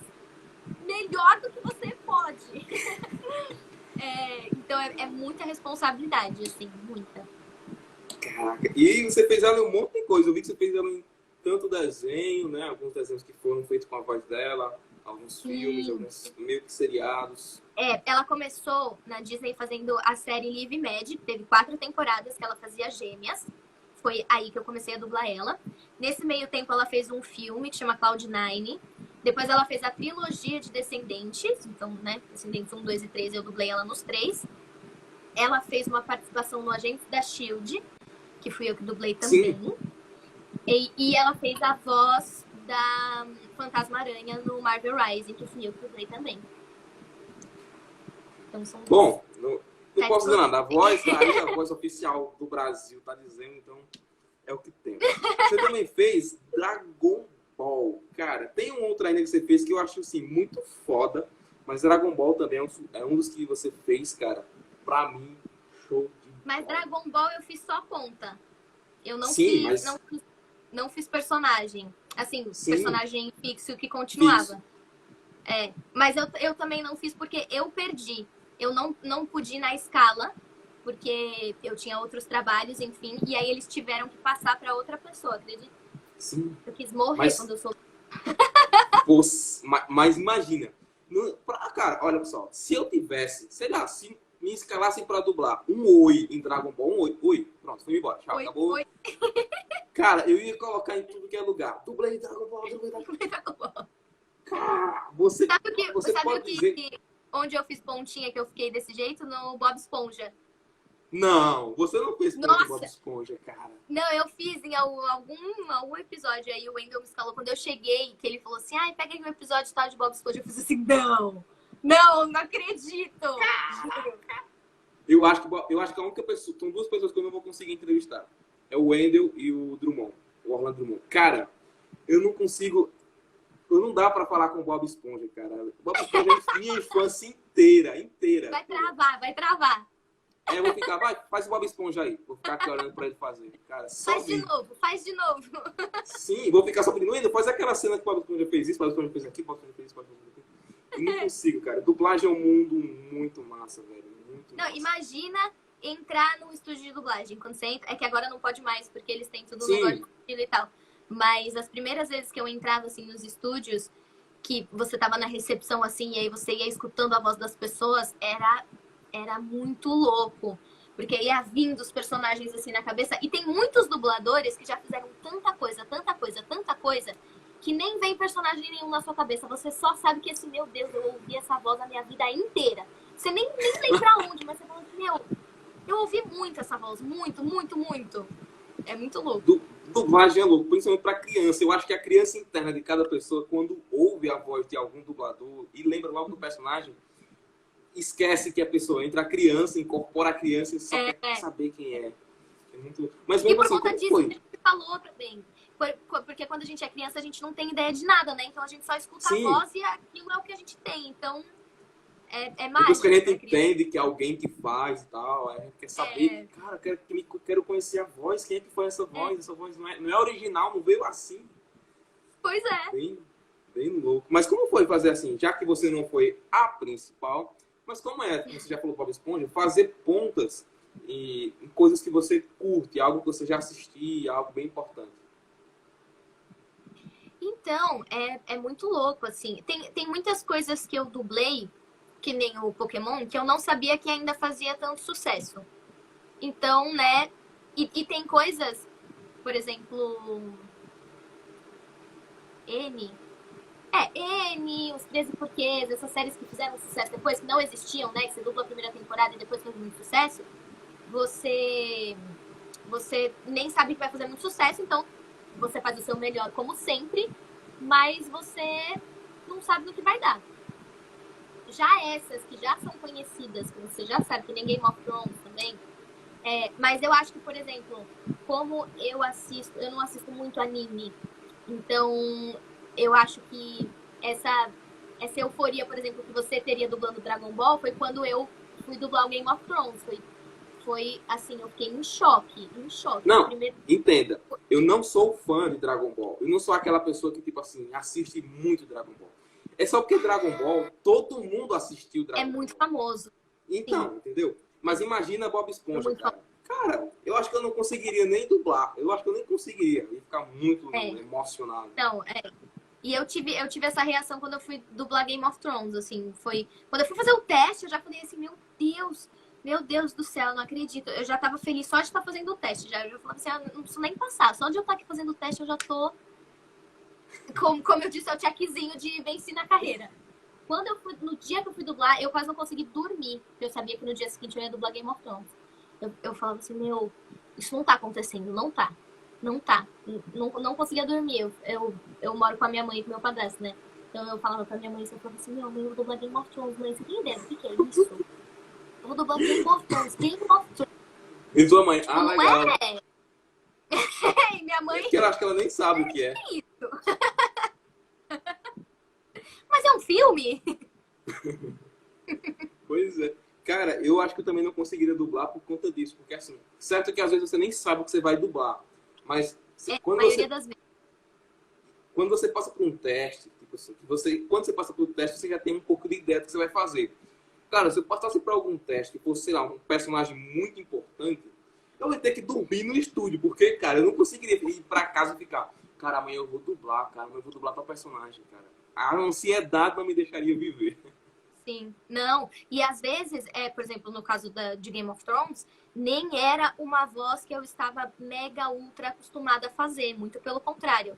melhor do que você pode. Então é muita responsabilidade, assim, muita. Caraca. E você fez ela em um monte de coisa. Eu vi que você fez ela em tanto desenho, né? Alguns desenhos que foram feitos com a voz dela, alguns filmes, alguns meio que seriados. Ela começou na Disney fazendo a série Live Mad, teve 4 temporadas que ela fazia gêmeas. Foi aí que eu comecei a dublar ela. Nesse meio tempo ela fez um filme que chama Cloud9. Depois ela fez a trilogia de Descendentes. Então, né, Descendentes 1, 2 e 3, eu dublei ela nos 3. Ela fez uma participação no Agentes da S.H.I.E.L.D., que fui eu que dublei também. E ela fez a voz da Fantasma Aranha no Marvel Rising, que fui eu que dublei também. Então são bom, não posso dizer nada. A voz oficial do Brasil tá dizendo, então é o que tem. Você também fez Dragon Ball. Cara, tem um outro ainda que você fez que eu acho assim, muito foda, mas Dragon Ball também é um dos que você fez, cara. Pra mim, show de bola. Mas Dragon Ball eu fiz só ponta. Eu não não fiz personagem. Assim, personagem fixo que continuava. Mas eu também não fiz porque eu perdi. Eu não pude ir na escala, porque eu tinha outros trabalhos, enfim. E aí eles tiveram que passar pra outra pessoa, acredita? Sim. Eu quis morrer quando eu sou... Mas imagina. Cara, olha pessoal, se eu tivesse, sei lá, se me escalassem pra dublar um Oi em Dragon Ball, Oi, pronto, fui embora, tchau, acabou. Oi. Cara, eu ia colocar em tudo que é lugar. Dublei Dragon Ball. Cara, você pode dizer... onde eu fiz pontinha que eu fiquei desse jeito? No Bob Esponja. Não, você não fez ponto Bob Esponja, cara. Não, eu fiz em algum episódio aí, o Wendel me escalou. Quando eu cheguei, que ele falou assim, pega aí um episódio tal de Bob Esponja. Eu fiz assim, não acredito. Eu acho que a única pessoa, são 2 pessoas que eu não vou conseguir entrevistar. É o Wendel e o Drummond, o Orlando Drummond. Cara, eu não consigo... Não dá pra falar com o Bob Esponja, cara. O Bob Esponja é minha infância inteira. Vai travar. Eu vou ficar, faz o Bob Esponja aí. Vou ficar aqui olhando pra ele fazer. Cara, Faz de novo. Sim, vou ficar só pedindo, Wendel, faz aquela cena que o Bob Esponja fez isso, o Bob Esponja fez aqui, o Bob Esponja fez isso, o Bob Esponja fez isso. E não consigo, cara. Dublagem é um mundo muito massa, velho. Não, imagina entrar no estúdio de dublagem. Quando você entra, é que agora não pode mais, porque eles têm tudo no negócio de estilo e tal. Mas as primeiras vezes que eu entrava, assim, nos estúdios, que você tava na recepção, assim, e aí você ia escutando a voz das pessoas, era muito louco. Porque ia vindo os personagens, assim, na cabeça. E tem muitos dubladores que já fizeram tanta coisa, tanta coisa, tanta coisa, que nem vem personagem nenhum na sua cabeça. Você só sabe que esse, meu Deus, eu ouvi essa voz a minha vida inteira. Você nem lembra onde, mas você fala assim, meu, eu ouvi muito essa voz. Muito, muito, muito. É muito louco. Dublagem é louco, principalmente para criança. Eu acho que a criança interna de cada pessoa, quando ouve a voz de algum dublador e lembra logo do personagem, esquece que a pessoa entra a criança, incorpora a criança e só quer saber quem é. É muito louco. Mas mesmo E por assim, conta como disso, a foi? gente falou também. Porque quando a gente é criança, a gente não tem ideia de nada, né? Então a gente só escuta a Sim, voz e aquilo é o que a gente tem. Então é depois que a mágico gente pra criança. entende que é alguém que faz e tal, a gente quer saber, cara, quero conhecer a voz, quem é que foi essa voz? Essa voz não é original, não veio assim. Pois é. Bem, bem louco. Mas como foi fazer assim, já que você não foi a principal, mas como é, como você já falou Bob Esponja, fazer pontas em coisas que você curte, algo que você já assistia, algo bem importante. Então, é muito louco, assim. Tem muitas coisas que eu dublei, que nem o Pokémon, que eu não sabia que ainda fazia tanto sucesso. Então, né? E tem coisas, por exemplo, N. N, os 13 Porquês, essas séries que fizeram sucesso depois, que não existiam, né? Que você dubla a primeira temporada e depois fez muito sucesso. Você nem sabe que vai fazer muito sucesso, então você faz o seu melhor como sempre, mas você não sabe no que vai dar. Já essas que já são conhecidas, que você já sabe, que nem Game of Thrones também, mas eu acho que, por exemplo, como eu não assisto muito anime, então eu acho que essa euforia, por exemplo, que você teria dublando Dragon Ball foi quando eu fui dublar o Game of Thrones. Foi assim, eu fiquei em choque, em choque. Não, entenda, eu não sou fã de Dragon Ball. Eu não sou aquela pessoa que, tipo assim, assiste muito Dragon Ball. É só porque Dragon Ball, todo mundo assistiu Dragon Ball. É muito famoso. Então, Sim. entendeu? Mas imagina Bob É Esponja, muito cara. famoso. Cara, eu acho que eu não conseguiria nem dublar. Eu acho que eu nem conseguiria. Eu ia ficar muito emocionado. Então, E eu tive essa reação quando eu fui dublar Game of Thrones, assim, foi... Quando eu fui fazer o teste, eu já falei assim, meu Deus do céu, não acredito. Eu já tava feliz só de estar fazendo o teste, já. Eu já falava assim, não preciso nem passar, só de eu estar aqui fazendo o teste eu já tô... Como eu disse, é o checkzinho de venci na carreira. No dia que eu fui dublar, eu quase não consegui dormir, porque eu sabia que no dia seguinte eu ia dublar Game of Thrones. Eu falava assim, isso não tá acontecendo, não tá. Não tá. Não conseguia dormir. Eu moro com a minha mãe e com meu padrasto, né? Então eu falava pra minha mãe, eu falava assim, mãe, eu vou dublar Game of Thrones. Mãe, você tem ideia do que é isso? Eu vou dublar Game of Thrones. Game of Thrones. E tua mãe? Não legal. E minha mãe... Porque ela acha que ela nem sabe o que é. Que isso? Mas é um filme? Pois é. Cara, eu acho que eu também não conseguiria dublar por conta disso. Porque, assim, certo que às vezes você nem sabe o que você vai dublar. Mas quando você passa por um teste, tipo assim, quando você passa por um teste, você já tem um pouco de ideia do que você vai fazer. Cara, se eu passasse por algum teste que fosse, sei lá, um personagem muito importante, eu ia ter que dormir no estúdio. Porque, cara, eu não conseguiria ir pra casa e ficar, cara, amanhã eu vou dublar, cara, amanhã eu vou dublar tal personagem, cara. A ansiedade não me deixaria viver. Sim, não. E às vezes, por exemplo, no caso de Game of Thrones, nem era uma voz que eu estava mega ultra acostumada a fazer, muito pelo contrário.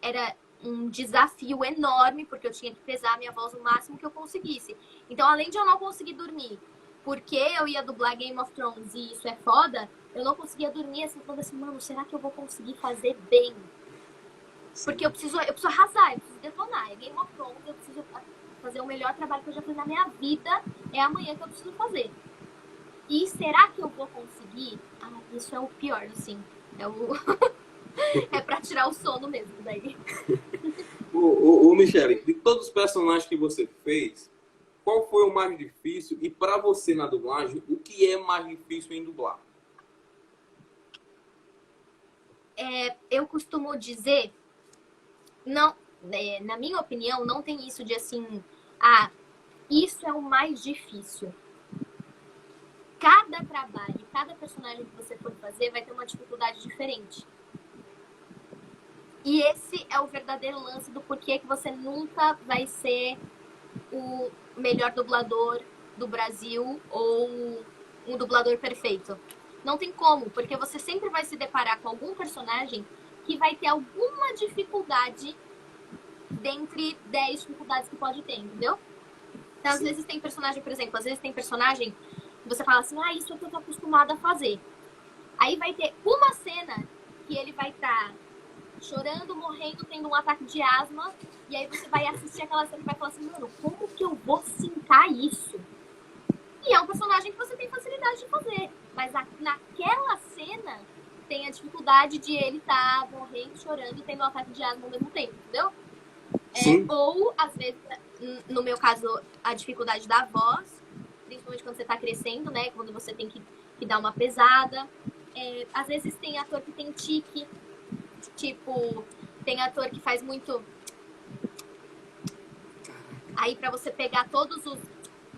Era um desafio enorme, porque eu tinha que pesar a minha voz o máximo que eu conseguisse. Então, além de eu não conseguir dormir, porque eu ia dublar Game of Thrones e isso é foda, eu não conseguia dormir assim, falando assim, mano, será que eu vou conseguir fazer bem? Porque eu preciso arrasar, eu preciso detonar. É Game of Thrones, eu preciso fazer o melhor trabalho que eu já fiz na minha vida, é amanhã que eu preciso fazer. E será que eu vou conseguir? Isso é o pior, assim. É pra tirar o sono mesmo, daí. Ô, Michele, de todos os personagens que você fez, qual foi o mais difícil? E pra você na dublagem, o que é mais difícil em dublar? Eu costumo dizer, não, na minha opinião, não tem isso de assim, isso é o mais difícil. Cada trabalho, cada personagem que você for fazer vai ter uma dificuldade diferente. E esse é o verdadeiro lance do porquê que você nunca vai ser o melhor dublador do Brasil ou um dublador perfeito. Não tem como, porque você sempre vai se deparar com algum personagem que vai ter alguma dificuldade dentre 10 dificuldades que pode ter, entendeu? Então, às vezes tem personagem, por exemplo, às vezes tem personagem que você fala assim, isso é o que eu tô acostumada a fazer. Aí vai ter uma cena que ele vai estar chorando, morrendo, tendo um ataque de asma, e aí você vai assistir aquela cena e vai falar assim, mano, como que eu vou sincar isso? E é um personagem que você tem facilidade de fazer, mas naquela cena tem a dificuldade de ele estar morrendo, chorando e tendo um ataque de asma ao mesmo tempo, entendeu? Ou, às vezes, no meu caso, a dificuldade da voz, principalmente quando você tá crescendo, né? Quando você tem que dar uma pesada. Às vezes tem ator que tem tique, tipo, tem ator que faz muito... Aí pra você pegar todos os...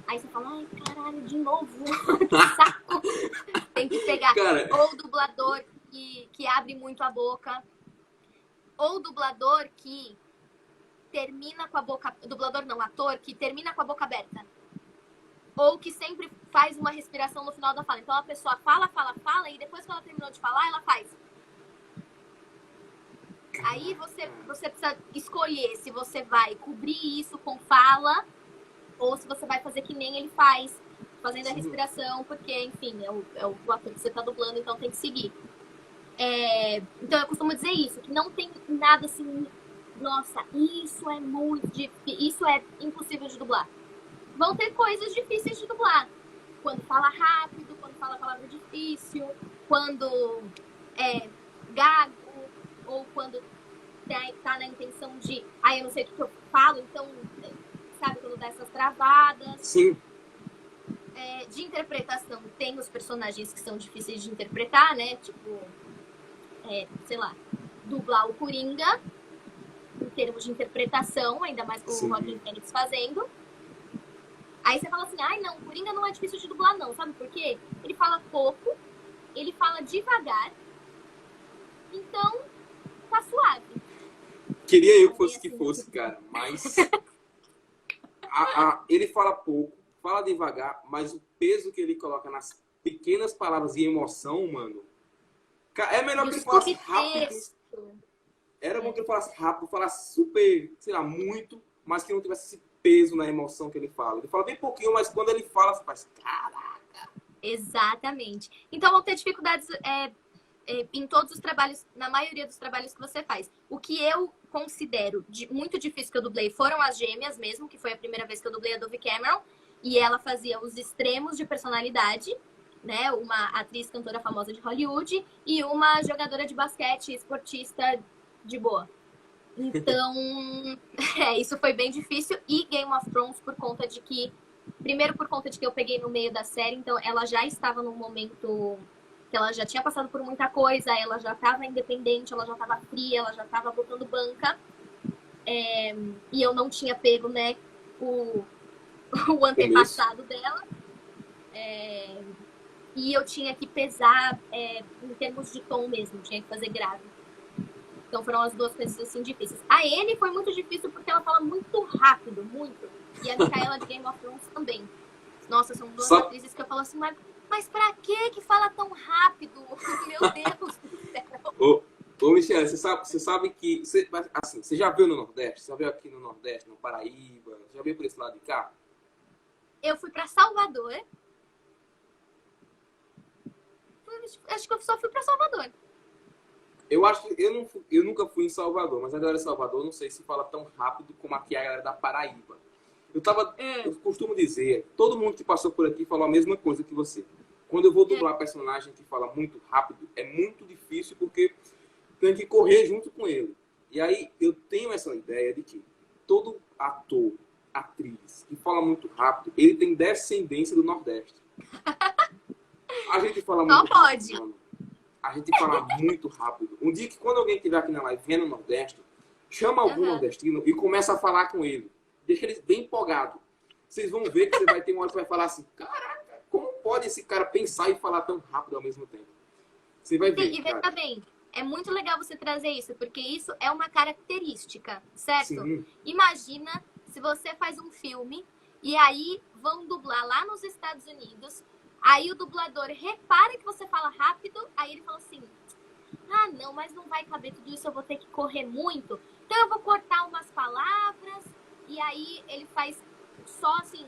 Aí você fala, ai, caralho, de novo, que saco. Tem que pegar ou dublador que abre muito a boca, ou dublador que termina com a boca... Dublador não, ator que termina com a boca aberta. Ou que sempre faz uma respiração no final da fala. Então a pessoa fala, e depois que ela terminou de falar, ela faz. Aí você precisa escolher se você vai cobrir isso com fala ou se você vai fazer que nem ele faz, fazendo a respiração, porque, enfim, é o ator que você tá dublando, então tem que seguir. Então eu costumo dizer isso, que não tem nada assim, nossa, isso é muito difícil, isso é impossível de dublar. Vão ter coisas difíceis de dublar. Quando fala rápido, quando fala palavra difícil, quando é gago, ou quando tá na intenção de, eu não sei o que eu falo, então, sabe, quando dá essas travadas. Sim. De interpretação, tem os personagens que são difíceis de interpretar, né? Tipo, sei lá, dublar o Coringa, em termos de interpretação, ainda mais com o Joaquin Phoenix fazendo. Aí você fala assim, não, o Coringa não é difícil de dublar não, sabe por quê? Ele fala pouco, ele fala devagar, então tá suave. Queria eu que fosse que fosse, cara, mas ele fala pouco, fala devagar, mas o peso que ele coloca nas pequenas palavras e emoção, mano, é melhor que ele falasse rápido. Era bom que ele falasse rápido, falasse super, sei lá, muito, mas que não tivesse esse peso na emoção que ele fala. Ele fala bem pouquinho, mas quando ele fala, você faz, caraca. Exatamente. Então vão ter dificuldades em todos os trabalhos, na maioria dos trabalhos que você faz. O que eu considero muito difícil que eu dublei foram as gêmeas mesmo, que foi a primeira vez que eu dublei a Dove Cameron, e ela fazia os extremos de personalidade, né? Uma atriz, cantora famosa de Hollywood e uma jogadora de basquete, esportista de boa. Então, isso foi bem difícil. E Game of Thrones por conta de que... Primeiro por conta de que eu peguei no meio da série, então ela já estava num momento que ela já tinha passado por muita coisa, ela já estava independente, ela já estava fria, ela já estava botando banca. E eu não tinha pego, né, o antepassado dela. E eu tinha que pesar em termos de tom mesmo, tinha que fazer grave. Então foram as duas coisas assim difíceis. A Anne foi muito difícil porque ela fala muito rápido, muito. E a Micaela de Game of Thrones também. Nossa, são duas atrizes que eu falo assim, mas pra que fala tão rápido? Meu Deus do céu. Ô Michelle, você sabe que... Assim, você já veio no Nordeste? Você já veio aqui no Nordeste, no Paraíba? Já veio por esse lado de cá? Eu fui pra Salvador. Acho que eu só fui pra Salvador. Eu acho que eu nunca fui em Salvador, mas a galera de Salvador não sei se fala tão rápido como aqui a galera da Paraíba. Eu costumo dizer, todo mundo que passou por aqui falou a mesma coisa que você. Quando eu vou dublar personagem que fala muito rápido, é muito difícil porque tem que correr junto com ele. E aí eu tenho essa ideia de que todo ator, atriz que fala muito rápido, ele tem descendência do Nordeste. A gente fala muito rápido, mano. A gente fala muito rápido. Um dia que quando alguém estiver aqui na live vendo o Nordeste, chama algum nordestino e começa a falar com ele. Deixa ele bem empolgado. Vocês vão ver que você vai ter uma hora que vai falar assim, caraca, como pode esse cara pensar e falar tão rápido ao mesmo tempo? Você vai ver, e veja bem, é muito legal você trazer isso, porque isso é uma característica, certo? Sim. Imagina se você faz um filme e aí vão dublar lá nos Estados Unidos, aí o dublador repara que você fala rápido, aí ele fala assim, ah, não, mas não vai caber tudo isso, eu vou ter que correr muito, então eu vou cortar umas palavras, e aí ele faz só assim,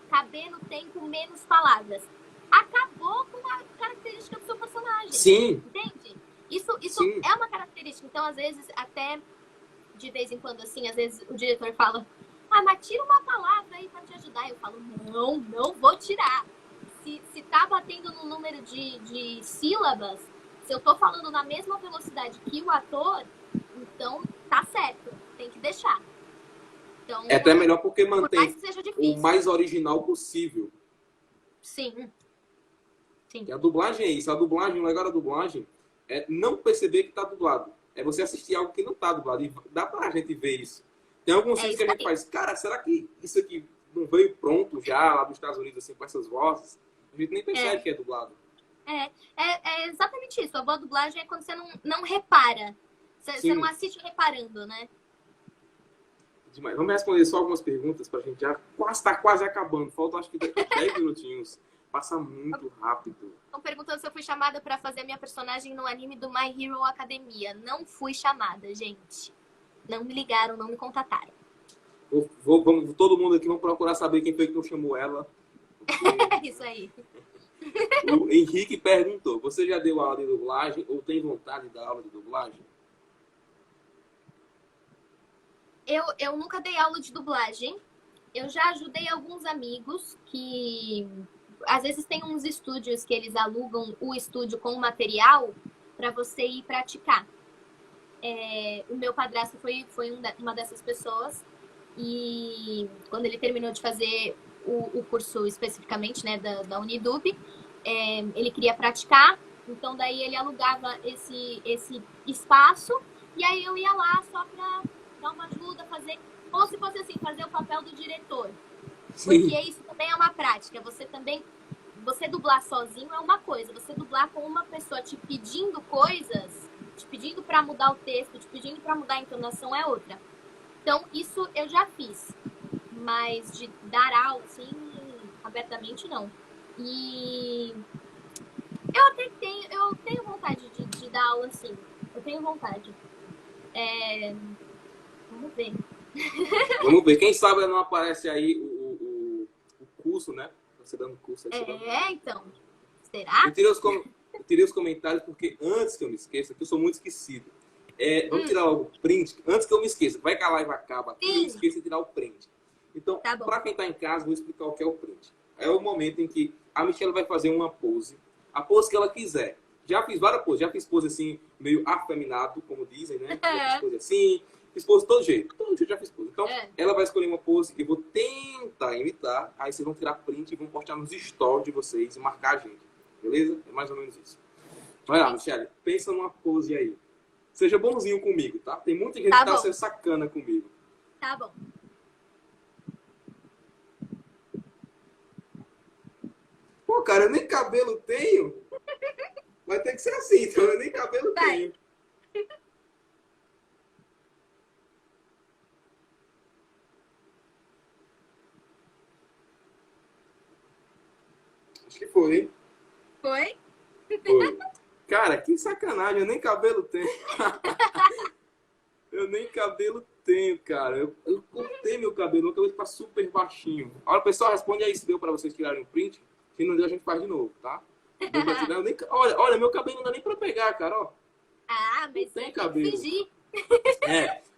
caber no tempo menos palavras. Acabou com a característica do seu personagem. Sim. Entende? Isso Sim. é uma característica. Então, às vezes, até de vez em quando, assim, às vezes o diretor fala, ah, mas tira uma palavra aí pra te ajudar. Eu falo, não vou tirar. Se tá batendo no número de sílabas, se eu tô falando na mesma velocidade que o ator, então tá certo, tem que deixar. Então, É até melhor porque por mantém mais que seja difícil. o mais original possível. Sim. Sim. E a dublagem é isso. A dublagem, o legal da dublagem é não perceber que tá dublado. É você assistir algo que não tá dublado. E dá pra gente ver isso. Tem alguns filmes que a gente faz, cara, será que isso aqui não veio pronto já lá dos Estados Unidos, assim, com essas vozes? A gente nem percebe que é dublado. É exatamente isso. A boa dublagem é quando você não repara. Você não assiste reparando, né? Demais. Vamos responder só algumas perguntas pra gente já tá quase acabando. Falta acho que 10 minutinhos. Passa muito rápido. Estão perguntando se eu fui chamada pra fazer a minha personagem no anime do My Hero Academia. Não fui chamada, gente. Não me ligaram, não me contataram. Vamos, todo mundo aqui vamos procurar saber quem foi que não chamou ela. É isso aí. O Henrique perguntou, você já deu aula de dublagem ou tem vontade de dar aula de dublagem? Eu nunca dei aula de dublagem. Eu já ajudei alguns amigos que... Às vezes tem uns estúdios que eles alugam o estúdio com material para você ir praticar. O meu padrasto foi uma dessas pessoas. E quando ele terminou de fazer o curso especificamente, né, da Unidub, ele queria praticar. Então daí ele alugava esse espaço. E aí eu ia lá só para dar uma ajuda, fazer... Ou se fosse assim, fazer o papel do diretor. Porque isso também é uma prática. Você dublar sozinho é uma coisa. Você dublar com uma pessoa te pedindo coisas, te pedindo para mudar o texto, te pedindo para mudar a entonação é outra. Então, isso eu já fiz. Mas de dar aula, assim, abertamente, não. E eu tenho vontade de dar aula, sim. Eu tenho vontade. Vamos ver. Vamos ver. Quem sabe não aparece aí o curso, né? Você dando curso aí. Então. Será? Eu tirei os comentários porque antes que eu me esqueça, que eu sou muito esquecido. Vamos tirar logo o print, antes que eu me esqueça. Vai que a live acaba aqui e eu esqueço de tirar o print. Então, tá para quem está em casa, vou explicar o que é o print. É o momento em que a Michelle vai fazer uma pose. A pose que ela quiser. Já fiz várias poses. Já fiz pose assim, meio afeminado, como dizem, né? Já fiz pose assim. Fiz pose de todo jeito. Todo jeito já fiz pose. Então, ela vai escolher uma pose que eu vou tentar imitar. Aí vocês vão tirar print e vão postar nos stories de vocês e marcar a gente. Beleza? É mais ou menos isso. Vai lá, Michelle. Pensa numa pose aí. Seja bonzinho comigo, tá? Tem muita gente que tá sendo sacana comigo. Tá bom. Pô, cara, eu nem cabelo tenho. Vai ter que ser assim, então. Eu nem cabelo tenho. Acho que foi, hein? Foi? Foi. Cara, que sacanagem. Eu nem cabelo tenho. Eu nem cabelo tenho, cara. Eu cortei meu cabelo tá super baixinho. Olha, o pessoal responde aí se deu pra vocês tirarem o print. Se não deu, a gente faz de novo, tá? Deu pra tirar, olha, meu cabelo não dá nem pra pegar, cara, ó. Ah, mas não tem cabelo. Fingir.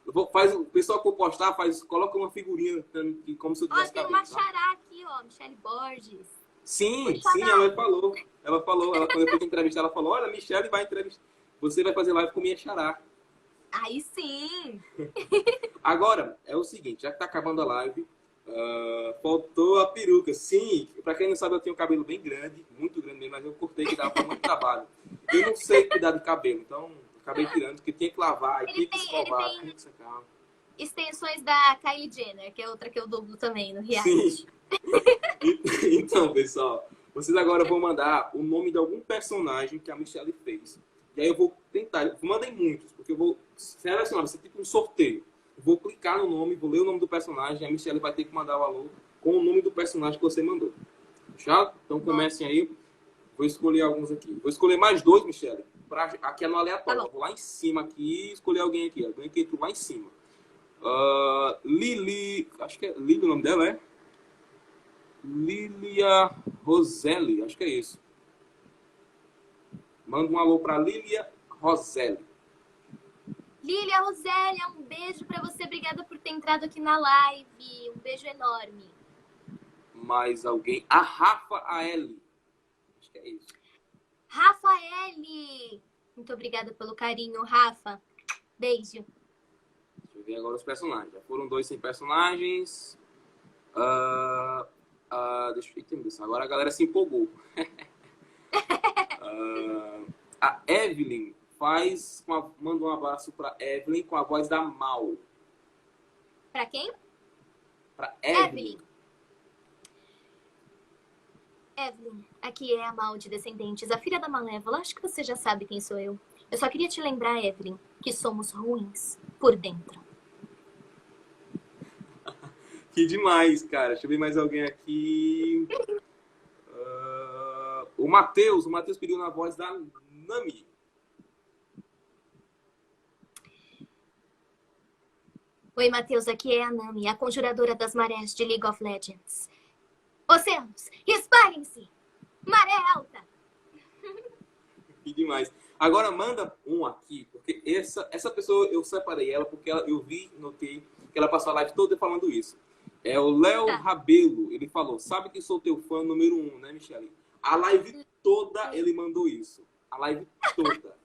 O pessoal que for postar, coloca uma figurinha como se eu tivesse cabelo. Tem uma xará aqui, ó, Michelle Borges. Sim, ela falou. Quando eu fui entrevistar, ela falou, olha, Michelle vai entrevistar. Você vai fazer live com minha xará. Aí sim! Agora, é o seguinte, já que tá acabando a live, faltou a peruca. Sim, pra quem não sabe, eu tenho um cabelo bem grande, muito grande mesmo, mas eu cortei que dava pra muito trabalho. Eu não sei cuidar de cabelo, então acabei tirando, porque tinha que lavar, tinha que escovar, tinha que secar. Extensões da Kylie Jenner, que é outra que eu dublo também no reality. Sim. Então, pessoal, vocês agora vão mandar o nome de algum personagem que a Michelle fez E aí eu vou tentar. Mandem muitos, porque eu vou selecionar. Vai ser tipo um sorteio. Eu vou clicar no nome, vou ler o nome do personagem. A Michelle vai ter que mandar o alô com o nome do personagem que você mandou. Fechado? Então comecem aí. Vou escolher alguns aqui. Vou escolher mais dois, Michelle. Aqui é no aleatório. Tá bom. Vou lá em cima aqui e escolher alguém aqui. Alguém que entrou lá em cima. Lili. Acho que é Lili o nome dela, é? Lilia Roselli. Acho que é isso. Manda um alô para Lilia Roselli. Lilia Rosélia, um beijo pra você. Obrigada por ter entrado aqui na live. Um beijo enorme. Mais alguém? A Rafa Aeli. Acho que é isso. Rafaele. Muito obrigada pelo carinho, Rafa. Beijo. Deixa eu ver agora os personagens. Já foram 2 sem personagens. Deixa eu entender isso. Agora a galera se empolgou. A Evelyn manda um abraço para Evelyn com a voz da Mal. Pra quem? Para Evelyn. Evelyn, aqui é a Mal de Descendentes, a filha da Malévola. Acho que você já sabe quem sou eu. Eu só queria te lembrar, Evelyn, que somos ruins por dentro. Que demais, cara. Deixa eu ver mais alguém aqui. O Matheus pediu na voz da Nami. Oi, Matheus, aqui é a Nami, a conjuradora das marés de League of Legends. Oceanos, espalhem-se! Maré alta! Que demais. Agora manda um aqui, porque essa pessoa eu separei ela porque eu notei que ela passou a live toda falando isso. É o Léo Rabelo. Ele falou: sabe que sou teu fã número 1, né, Michelle? A live toda ele mandou isso. A live toda.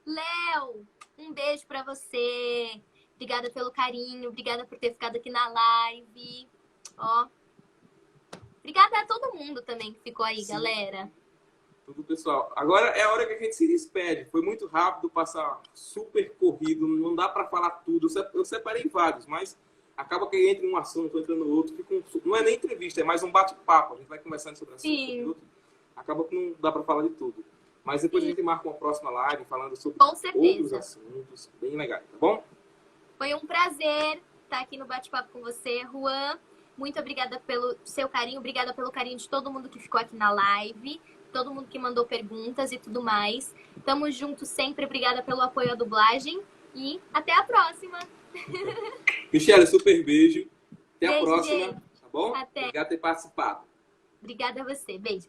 Léo, um beijo pra você. Obrigada pelo carinho, obrigada por ter ficado aqui na live. Ó. Obrigada a todo mundo também que ficou aí, sim, galera. Tudo, pessoal. Agora é a hora que a gente se despede. Foi muito rápido, passar super corrido. Não dá pra falar tudo. Eu separei vários, mas acaba que entra um assunto, entra no outro. Não é nem entrevista, é mais um bate-papo. A gente vai conversando sobre assunto. Acaba que não dá pra falar de tudo. Mas depois a gente marca uma próxima live falando sobre outros assuntos bem legais, tá bom? Foi um prazer estar aqui no bate-papo com você, Juan. Muito obrigada pelo seu carinho, obrigada pelo carinho de todo mundo que ficou aqui na live, todo mundo que mandou perguntas e tudo mais. Tamo junto sempre, obrigada pelo apoio à dublagem e até a próxima. Michelle, super beijo. Até beijo, a próxima, gente. tá bom? Até. Obrigado por ter participado. Obrigada a você, beijo.